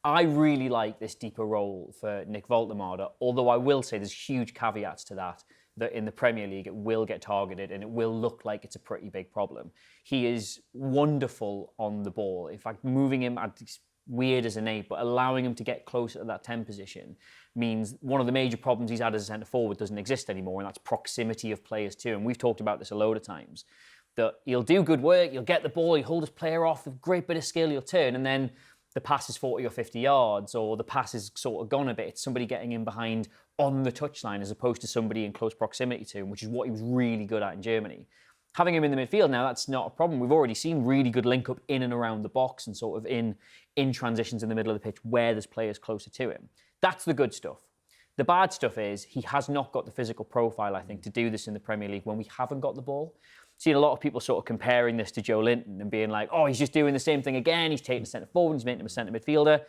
I really like this deeper role for Nick Woltemade, although I will say there's huge caveats to that in the Premier League it will get targeted and it will look like it's a pretty big problem. He is wonderful on the ball. In fact, moving him, it's weird as an 8, but allowing him to get closer to that 10 position means one of the major problems he's had as a centre-forward doesn't exist anymore, and that's proximity of players too. And we've talked about this a load of times, that he'll do good work, he'll get the ball, he'll hold his player off with a great bit of skill, he'll turn, and then the pass is 40 or 50 yards, or the pass is sort of gone a bit. It's somebody getting in behind on the touchline as opposed to somebody in close proximity to him, which is what he was really good at in Germany. Having him in the midfield now, that's not a problem. We've already seen really good link-up in and around the box and sort of in transitions in the middle of the pitch where there's players closer to him. That's the good stuff. The bad stuff is he has not got the physical profile, I think, to do this in the Premier League when we haven't got the ball. Seen a lot of people sort of comparing this to Joe Linton and being like, oh, he's just doing the same thing again. He's taking a centre forward, he's making him a centre midfielder.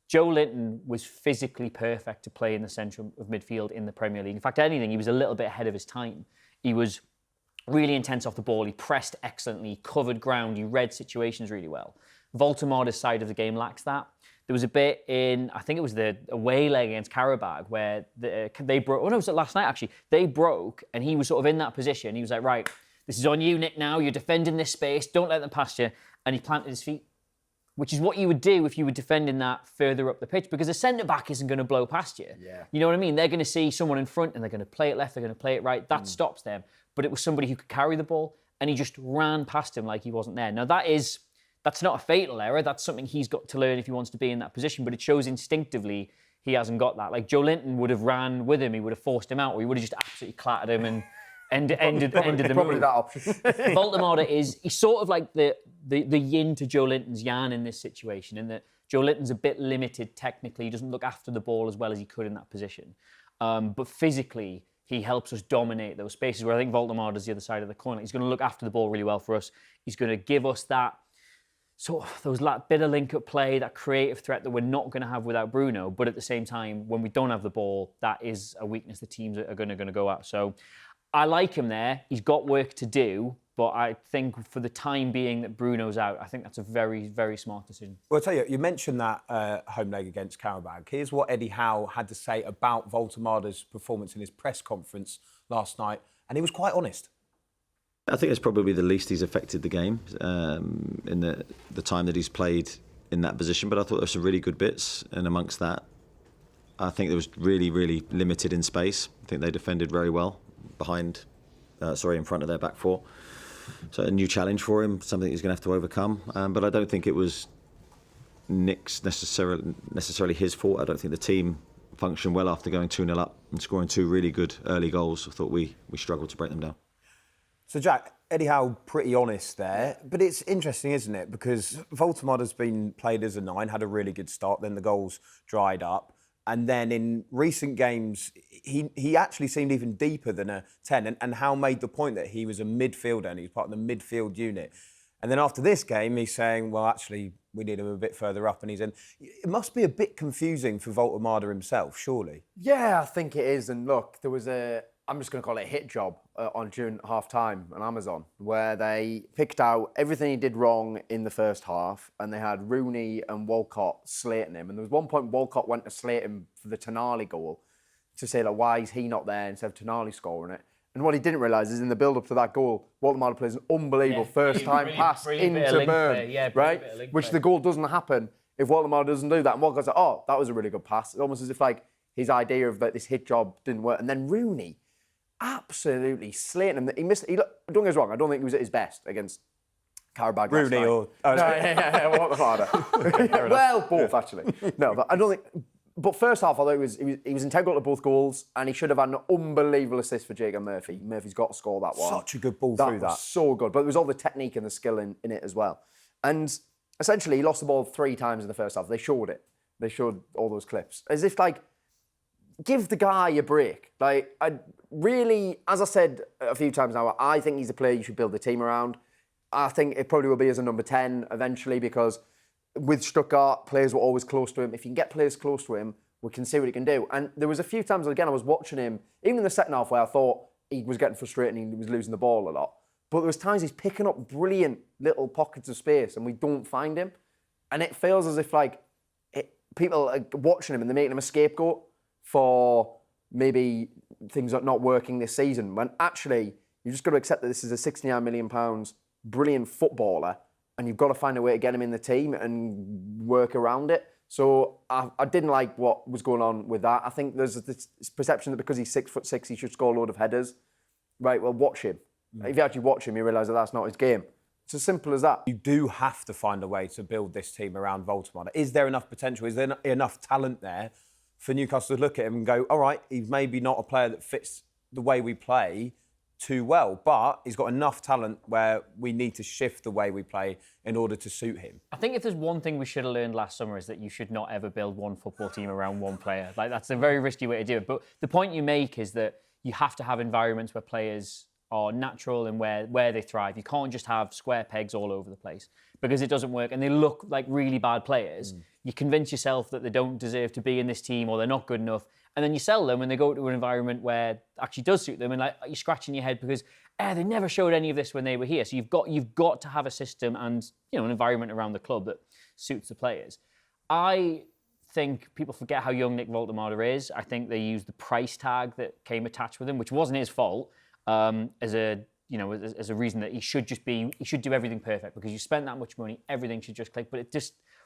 Joe Linton was physically perfect to play in the centre of midfield in the Premier League. In fact, anything, he was a little bit ahead of his time. He was really intense off the ball. He pressed excellently, he covered ground, he read situations really well. Voltemade's side of the game lacks that. There was a bit in, I think it was the away leg against Karabag where they broke, oh no, it was last night actually. They broke and he was sort of in that position. He was like, right, this is on you, Nick, now. You're defending this space. Don't let them pass you. And he planted his feet, which is what you would do if you were defending that further up the pitch, because a centre-back isn't going to blow past you. Yeah. You know what I mean? They're going to see someone in front and they're going to play it left, they're going to play it right. That stops them. But it was somebody who could carry the ball, and he just ran past him like he wasn't there. Now, that's not a fatal error. That's something he's got to learn if he wants to be in that position, but it shows instinctively he hasn't got that. Like, Joe Linton would have ran with him, he would have forced him out, or he would have just absolutely clattered him and ended the move. Probably that option. Voltemade he's sort of like the yin to Joe Linton's yang in this situation, in that Joe Linton's a bit limited technically. He doesn't look after the ball as well as he could in that position. But physically, he helps us dominate those spaces where I think Voltemade is the other side of the coin. He's going to look after the ball really well for us. He's going to give us that sort of those bit of link-up play, that creative threat that we're not going to have without Bruno. But at the same time, when we don't have the ball, that is a weakness the teams are going to go at. So I like him there. He's got work to do, but I think for the time being that Bruno's out, I think that's a very, very smart decision. Well, I'll tell you, you mentioned that home leg against Karabag. Here's what Eddie Howe had to say about Voltemade's performance in his press conference last night, and he was quite honest. I think it's probably the least he's affected the game in the time that he's played in that position, but I thought there were some really good bits, and amongst that, I think there was really, really limited in space. I think they defended very well in front of their back four. So a new challenge for him, something he's going to have to overcome. But I don't think it was Nick's necessarily his fault. I don't think the team functioned well after going 2-0 up and scoring 2 really good early goals. I thought we struggled to break them down. So, Jack, Eddie Howe pretty honest there, but it's interesting, isn't it? Because Voltemade has been played as a 9, had a really good start, then the goals dried up. And then in recent games, he actually seemed even deeper than a 10. And Howe made the point that he was a midfielder and he was part of the midfield unit. And then after this game, he's saying, well, actually, we need him a bit further up. And he's in. It must be a bit confusing for Voltemade himself, surely. Yeah, I think it is. And look, there was I'm just going to call it a hit job on June half-time on Amazon, where they picked out everything he did wrong in the first half, and they had Rooney and Walcott slating him. And there was one point Walcott went to slate him for the Tonali goal to say, like, why is he not there instead of Tonali scoring it? And what he didn't realise is in the build-up to that goal, Woltemade plays an unbelievable first-time pass into Burn, right? Which the goal doesn't happen if Woltemade doesn't do that. And Walcott's like, oh, that was a really good pass. It's almost as if, like, his idea of this hit job didn't work. And then Rooney absolutely slating him. He missed. Don't get us wrong. I don't think he was at his best against Karabag. Rooney or well, both actually. No, but I don't think. But first half, I thought he was integral to both goals, and he should have had an unbelievable assist for Jacob Murphy. Murphy's got to score that one. Such a good ball through that. So good, but there was all the technique and the skill in it as well. And essentially, he lost the ball 3 times in the first half. They showed it. They showed all those clips as if like, give the guy a break. Like, I really, as I said a few times now, I think he's a player you should build the team around. I think it probably will be as a number 10 eventually, because with Stuttgart, players were always close to him. If you can get players close to him, we can see what he can do. And there was a few times, again, I was watching him, even in the second half, where I thought he was getting frustrated and he was losing the ball a lot. But there was times he's picking up brilliant little pockets of space and we don't find him. And it feels as if, like, people are watching him and they're making him a scapegoat for maybe things not working this season, when actually you just got to accept that this is a £69 million brilliant footballer, and you've got to find a way to get him in the team and work around it. So I didn't like what was going on with that. I think there's this perception that because he's 6'6", he should score a load of headers. Right, well, watch him. If you actually watch him, you realise that that's not his game. It's as simple as that. You do have to find a way to build this team around Voltemade. Is there enough potential? Is there enough talent there for Newcastle to look at him and go, all right, he's maybe not a player that fits the way we play too well, but he's got enough talent where we need to shift the way we play in order to suit him. I think if there's one thing we should have learned last summer is that you should not ever build one football team around one player. Like, that's a very risky way to do it. But the point you make is that you have to have environments where players are natural and where they thrive. You can't just have square pegs all over the place because it doesn't work and they look like really bad players. You convince yourself that they don't deserve to be in this team or they're not good enough, and then you sell them when they go to an environment where it actually does suit them, and like you're scratching your head because they never showed any of this when they were here. So you've got to have a system and an environment around the club that suits the players. I think people forget how young Nick Voltemade is. I think they used the price tag that came attached with him, which wasn't his fault, as a reason that he should do everything perfect because you spent that much money, everything should just click. But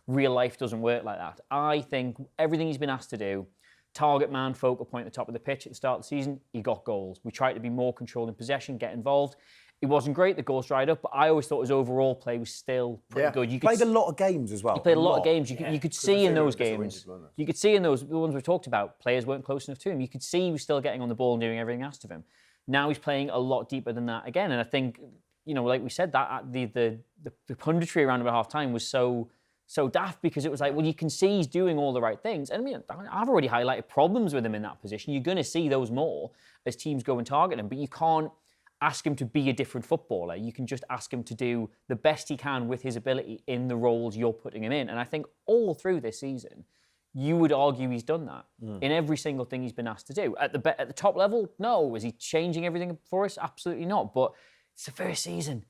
real life doesn't work like that. I think everything he's been asked to do, target man, focal point at the top of the pitch at the start of the season, he got goals. We tried to be more controlled in possession, get involved. It wasn't great, the goals dried up, but I always thought his overall play was still pretty good. You played a lot of games as well. He played a lot of games. You could see in those games, you could see in those, the ones we talked about, players weren't close enough to him. You could see he was still getting on the ball and doing everything asked of him. Now he's playing a lot deeper than that again. And I think, like we said, that the punditry around about half-time was so daft because it was like, well, you can see he's doing all the right things. And I mean, I've already highlighted problems with him in that position. You're going to see those more as teams go and target him, but you can't ask him to be a different footballer. You can just ask him to do the best he can with his ability in the roles you're putting him in. And I think all through this season, you would argue he's done that in every single thing he's been asked to do. At the top level, no. Is he changing everything for us? Absolutely not. But it's the first season.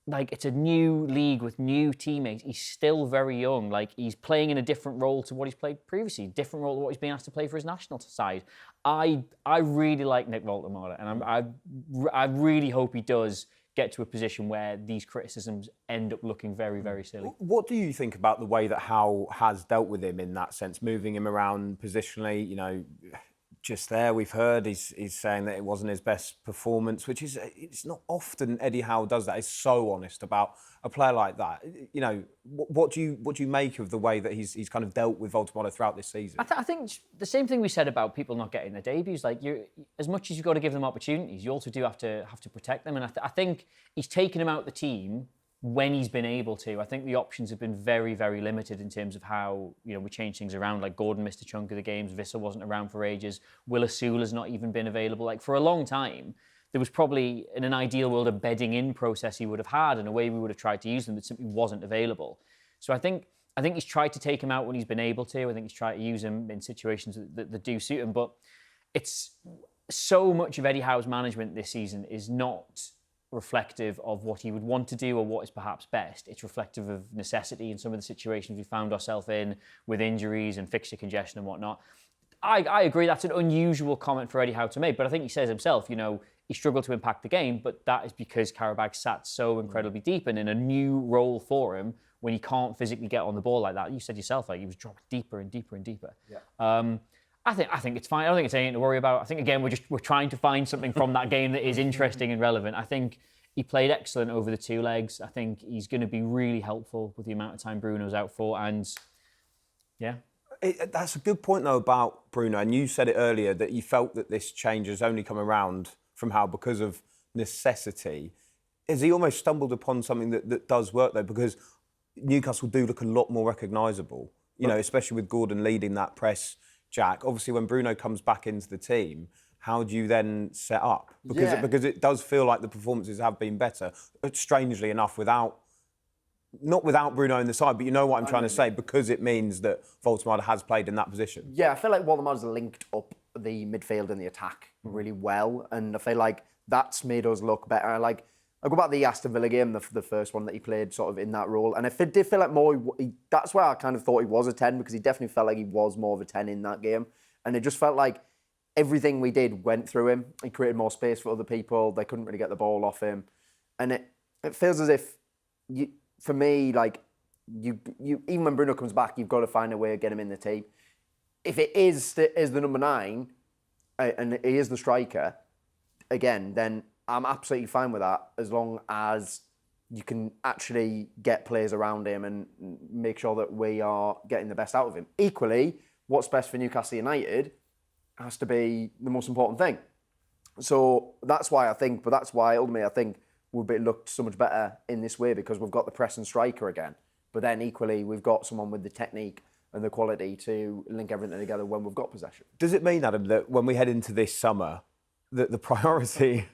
Like, it's a new league with new teammates. He's still very young. Like, he's playing in a different role to what he's played previously, different role to what he's been asked to play for his national side. I really like Nick Voltemade, and I really hope he does get to a position where these criticisms end up looking very, very silly. What do you think about the way that Howe has dealt with him in that sense, moving him around positionally? Just there, we've heard he's saying that it wasn't his best performance, which is, it's not often Eddie Howe does that. He's so honest about a player like that. What do you make of the way that he's kind of dealt with Voltemade throughout this season? I think the same thing we said about people not getting their debuts. Like, as much as you've got to give them opportunities, you also do have to protect them. And I think he's taken him out the team when he's been able to. I think the options have been very, very limited in terms of how, we change things around. Like, Gordon missed a chunk of the games, Vissel wasn't around for ages, Will Asula's not even been available. Like, for a long time, there was probably, in an ideal world, a bedding in process he would have had and a way we would have tried to use them that simply wasn't available. So I think he's tried to take him out when he's been able to. I think he's tried to use him in situations that do suit him. But it's so much of Eddie Howe's management this season is not reflective of what he would want to do or what is perhaps best. It's reflective of necessity in some of the situations we found ourselves in with injuries and fixture congestion and whatnot. I agree that's an unusual comment for Eddie Howe to make, but I think he says himself, he struggled to impact the game, but that is because Qarabag sat so incredibly deep and in a new role for him when he can't physically get on the ball like that. You said yourself, like, he was dropping deeper and deeper and deeper. Yeah. I think it's fine. I don't think it's anything to worry about. I think, again, we're trying to find something from that game that is interesting and relevant. I think he played excellent over the two legs. I think he's going to be really helpful with the amount of time Bruno's out for. And, yeah. That's a good point, though, about Bruno. And you said it earlier that you felt that this change has only come around from Howe because of necessity. Has he almost stumbled upon something that does work, though? Because Newcastle do look a lot more recognisable, especially with Gordon leading that press. Jack, obviously, when Bruno comes back into the team, how do you then set up? Because it does feel like the performances have been better, strangely enough, not without Bruno in the side, but you know what I'm trying to say, because it means that Voltemade has played in that position. Yeah, I feel like Voltemade's linked up the midfield and the attack really well, and I feel like that's made us look better. Like, I go back to the Aston Villa game, the first one that he played sort of in that role. And if it did feel like more, that's why I kind of thought he was a 10, because he definitely felt like he was more of a 10 in that game. And it just felt like everything we did went through him. He created more space for other people. They couldn't really get the ball off him. And it feels as if, for me, like, you even when Bruno comes back, you've got to find a way to get him in the team. If it is the number 9, and he is the striker, again, then I'm absolutely fine with that, as long as you can actually get players around him and make sure that we are getting the best out of him. Equally, what's best for Newcastle United has to be the most important thing. So that's why ultimately I think we'll be looked so much better in this way, because we've got the press and striker again. But then equally, we've got someone with the technique and the quality to link everything together when we've got possession. Does it mean, Adam, that when we head into this summer, that the priority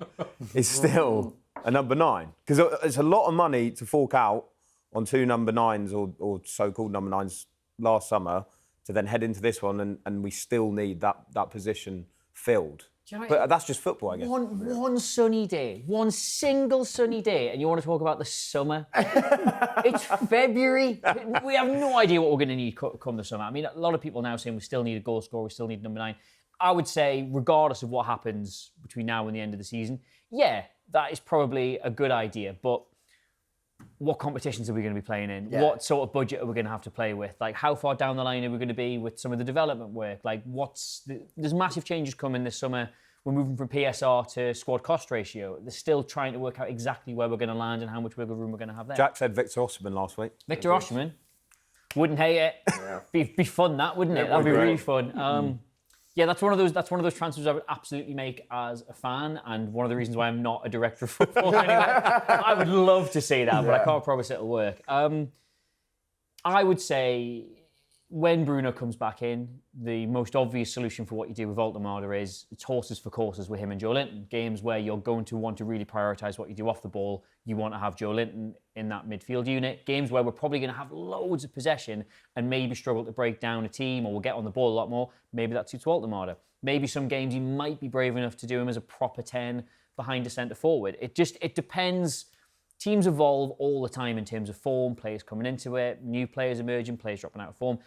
is still a number 9? Because it's a lot of money to fork out on 2 number 9s or so-called number 9s last summer to then head into this one, and we still need that position filled. But that's just football, I guess. One sunny day, one single sunny day, and you want to talk about the summer? It's February. We have no idea what we're going to need come the summer. I mean, a lot of people now saying we still need a goal scorer, we still need number 9. I would say, regardless of what happens between now and the end of the season, yeah, that is probably a good idea. But what competitions are we going to be playing in? Yeah. What sort of budget are we going to have to play with? Like, how far down the line are we going to be with some of the development work? Like, there's massive changes coming this summer. We're moving from PSR to squad cost ratio. They're still trying to work out exactly where we're going to land and how much wiggle room we're going to have there. Jack said Victor Osimhen last week. Victor Osimhen? Wouldn't hate it. Yeah. Be fun, that, wouldn't it? That'd be really fun. Yeah, that's one of those transfers I would absolutely make as a fan, and one of the reasons why I'm not a director of football anyway. I would love to see that, but I can't promise it'll work. I would say when Bruno comes back in, the most obvious solution for what you do with Voltemade is it's horses for courses with him and Joe Linton. Games where you're going to want to really prioritise what you do off the ball, you want to have Joe Linton in that midfield unit. Games where we're probably going to have loads of possession and maybe struggle to break down a team, or we'll get on the ball a lot more, maybe that suits Voltemade. Maybe some games you might be brave enough to do him as a proper 10 behind a centre forward. It depends. Teams evolve all the time in terms of form, players coming into it, new players emerging, players dropping out of form.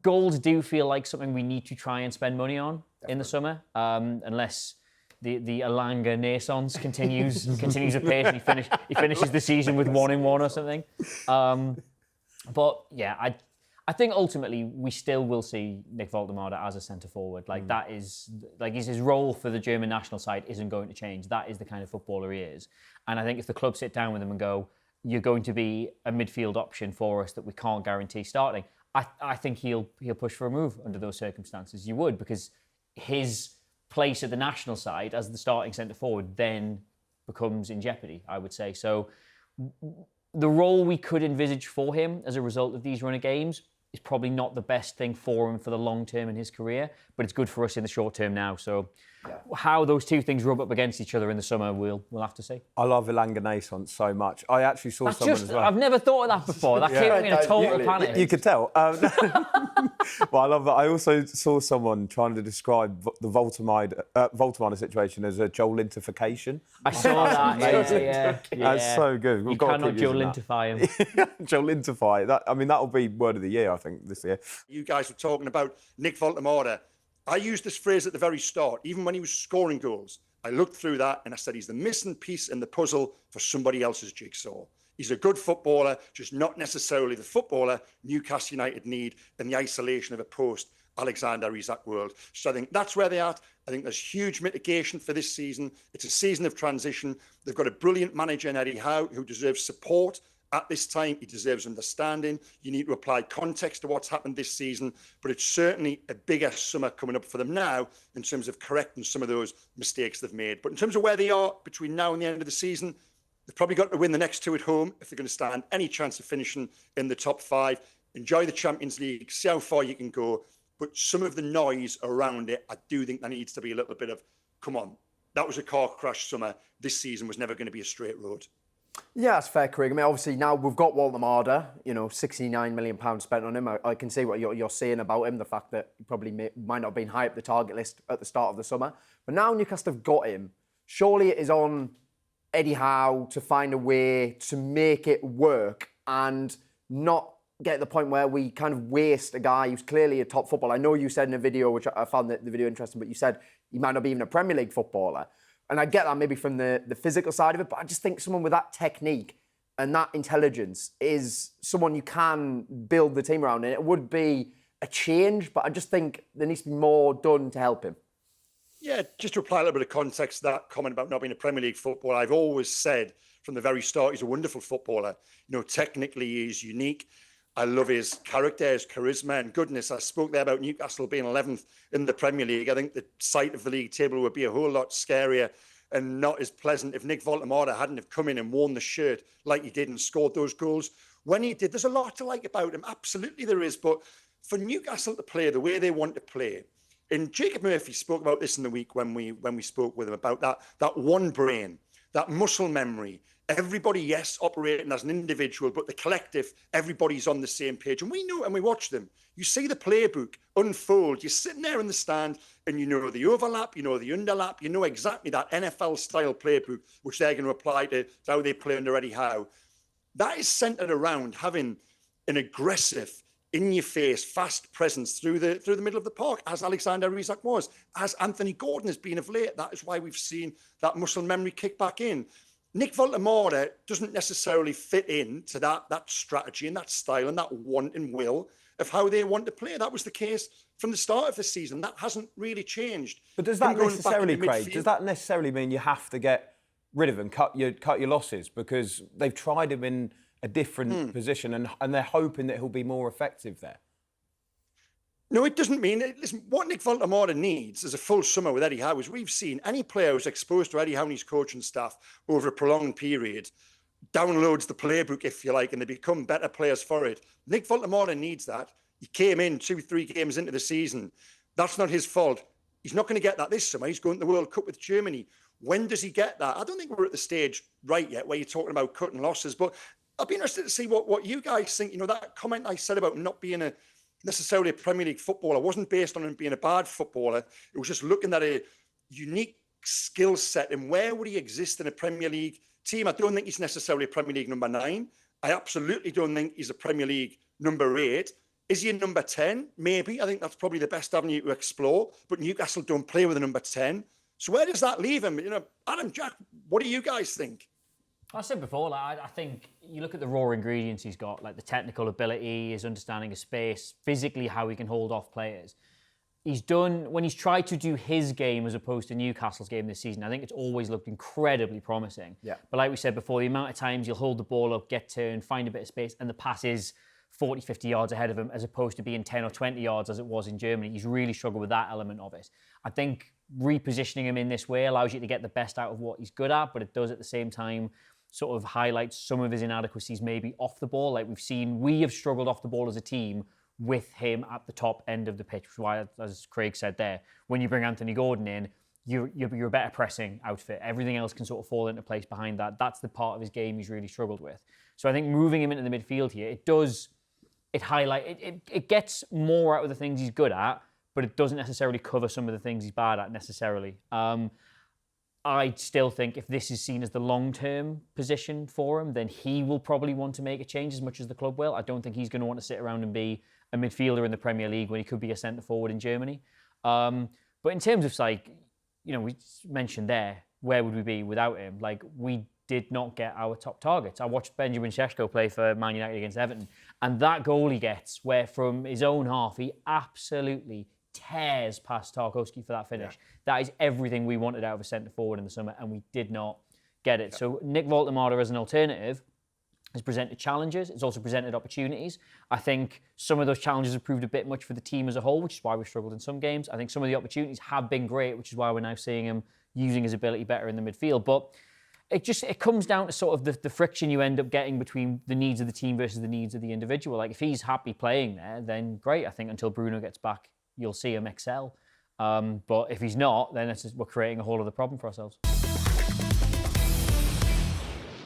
Goals do feel like something we need to try and spend money on in the summer, unless the Elanga naissance continues apace and he finishes the season with 1 in 1 or something. But yeah, I think ultimately we still will see Nick Voltemade as a centre forward. Like that is his role for the German national side isn't going to change. That is the kind of footballer he is. And I think if the club sit down with him and go, you're going to be a midfield option for us that we can't guarantee starting, I think he'll push for a move under those circumstances. You would, because his place at the national side as the starting centre forward then becomes in jeopardy, I would say. So the role we could envisage for him as a result of these run of games is probably not the best thing for him for the long term in his career, but it's good for us in the short term now. So how those two things rub up against each other in the summer, we'll have to see. I love Elanga naissance so much. I actually saw someone as well. I've never thought of that before. That came me in a total panic. You could tell. Well, I love that. I also saw someone trying to describe the Voltemade situation as a Joel Lintification. I saw that. Yeah. That's so good. You cannot Joel Lintify him. Joel Lintify. That'll be word of the year, I think, this year. You guys were talking about Nick Voltemade. I used this phrase at the very start, even when he was scoring goals. I looked through that and I said he's the missing piece in the puzzle for somebody else's jigsaw. He's a good footballer, just not necessarily the footballer Newcastle United need in the isolation of a post-Alexander Isak world. So I think that's where they're at. I think there's huge mitigation for this season. It's a season of transition. They've got a brilliant manager in Eddie Howe who deserves support. At this time, he deserves understanding. You need to apply context to what's happened this season, but it's certainly a bigger summer coming up for them now in terms of correcting some of those mistakes they've made. But in terms of where they are between now and the end of the season, they've probably got to win the next 2 at home if they're going to stand any chance of finishing in the top 5. Enjoy the Champions League, see how far you can go. But some of the noise around it, I do think there needs to be a little bit of, come on, that was a car crash summer. This season was never going to be a straight road. Yeah, that's fair, Craig. I mean, obviously now we've got Woltemade, £69 million spent on him. I can see what you're saying about him, the fact that he probably might not have been high up the target list at the start of the summer. But now Newcastle have got him. Surely it is on Eddie Howe to find a way to make it work and not get to the point where we kind of waste a guy who's clearly a top footballer. I know you said in a video, which I found the video interesting, but you said he might not be even a Premier League footballer. And I get that maybe from the physical side of it, but I just think someone with that technique and that intelligence is someone you can build the team around. And it would be a change, but I just think there needs to be more done to help him. Yeah, just to apply a little bit of context to that comment about not being a Premier League footballer, I've always said from the very start he's a wonderful footballer. You know, technically he's unique. I love his character, his charisma, and goodness, I spoke there about Newcastle being 11th in the Premier League. I think the sight of the league table would be a whole lot scarier and not as pleasant if Nick Voltemade hadn't have come in and worn the shirt like he did and scored those goals. When he did, there's a lot to like about him. Absolutely there is. But for Newcastle to play the way they want to play, and Jacob Murphy spoke about this in the week when we spoke with him about that one brain, that muscle memory. Everybody, yes, operating as an individual, but the collective, everybody's on the same page. And we know, and we watch them. You see the playbook unfold. You're sitting there in the stand and you know the overlap, you know the underlap, you know exactly that NFL-style playbook, which they're going to apply to how they play under Eddie Howe. That is centered around having an aggressive, in-your-face, fast presence through the middle of the park, as Alexander Isak was, as Anthony Gordon has been of late. That is why we've seen that muscle memory kick back in. Nick Voltemade doesn't necessarily fit into that strategy and that style and that want and will of how they want to play. That was the case from the start of the season. That hasn't really changed. But does that necessarily, Craig, does that necessarily mean you have to get rid of him, cut your losses? Because they've tried him in a different position and they're hoping that he'll be more effective there. No, it doesn't mean... Listen, what Nick Voltemade needs is a full summer with Eddie Howe. As we've seen, any player who's exposed to Eddie Howe and his coaching staff over a prolonged period downloads the playbook, if you like, and they become better players for it. Nick Voltemade needs that. He came in 2-3 games into the season. That's not his fault. He's not going to get that this summer. He's going to the World Cup with Germany. When does he get that? I don't think we're at the stage right yet where you're talking about cutting losses, but I'd be interested to see what you guys think. You know, that comment I said about not being necessarily a Premier League footballer wasn't based on him being a bad footballer. It was just looking at a unique skill set and where would he exist in a Premier League team. I don't think he's necessarily a Premier League number 9. I absolutely don't think he's a Premier League number 8. Is he a number 10? Maybe. I think that's probably the best avenue to explore. But Newcastle don't play with a number 10. So where does that leave him? You know, Adam, Jack, what do you guys think? I said before, like, I think you look at the raw ingredients he's got, like the technical ability, his understanding of space, physically how he can hold off players. He's done, when he's tried to do his game as opposed to Newcastle's game this season, I think it's always looked incredibly promising. Yeah. But like we said before, the amount of times you'll hold the ball up, get turned, find a bit of space, and the pass is 40, 50 yards ahead of him as opposed to being 10 or 20 yards as it was in Germany. He's really struggled with that element of it. I think repositioning him in this way allows you to get the best out of what he's good at, but it does at the same time sort of highlights some of his inadequacies maybe off the ball. Like we've seen, we have struggled off the ball as a team with him at the top end of the pitch, which is why, as Craig said there, when you bring Anthony Gordon in, you're a better pressing outfit. Everything else can sort of fall into place behind that. That's the part of his game he's really struggled with. So I think moving him into the midfield here, it gets more out of the things he's good at, but it doesn't necessarily cover some of the things he's bad at necessarily. I still think if this is seen as the long-term position for him, then he will probably want to make a change as much as the club will. I don't think he's going to want to sit around and be a midfielder in the Premier League when he could be a centre-forward in Germany. But in terms of, like, you know, we mentioned there, where would we be without him? Like, we did not get our top targets. I watched Benjamin Šeško play for Man United against Everton, and that goal he gets, where from his own half, he absolutely tears past Tarkowski for that finish. Yeah. That is everything we wanted out of a centre-forward in the summer, and we did not get it. Yeah. So Nick Voltemade as an alternative has presented challenges. It's also presented opportunities. I think some of those challenges have proved a bit much for the team as a whole, which is why we've struggled in some games. I think some of the opportunities have been great, which is why we're now seeing him using his ability better in the midfield. But it comes down to sort of the friction you end up getting between the needs of the team versus the needs of the individual. Like, if he's happy playing there, then great. I think until Bruno gets back, you'll see him excel. But if he's not, then we're creating a whole other problem for ourselves.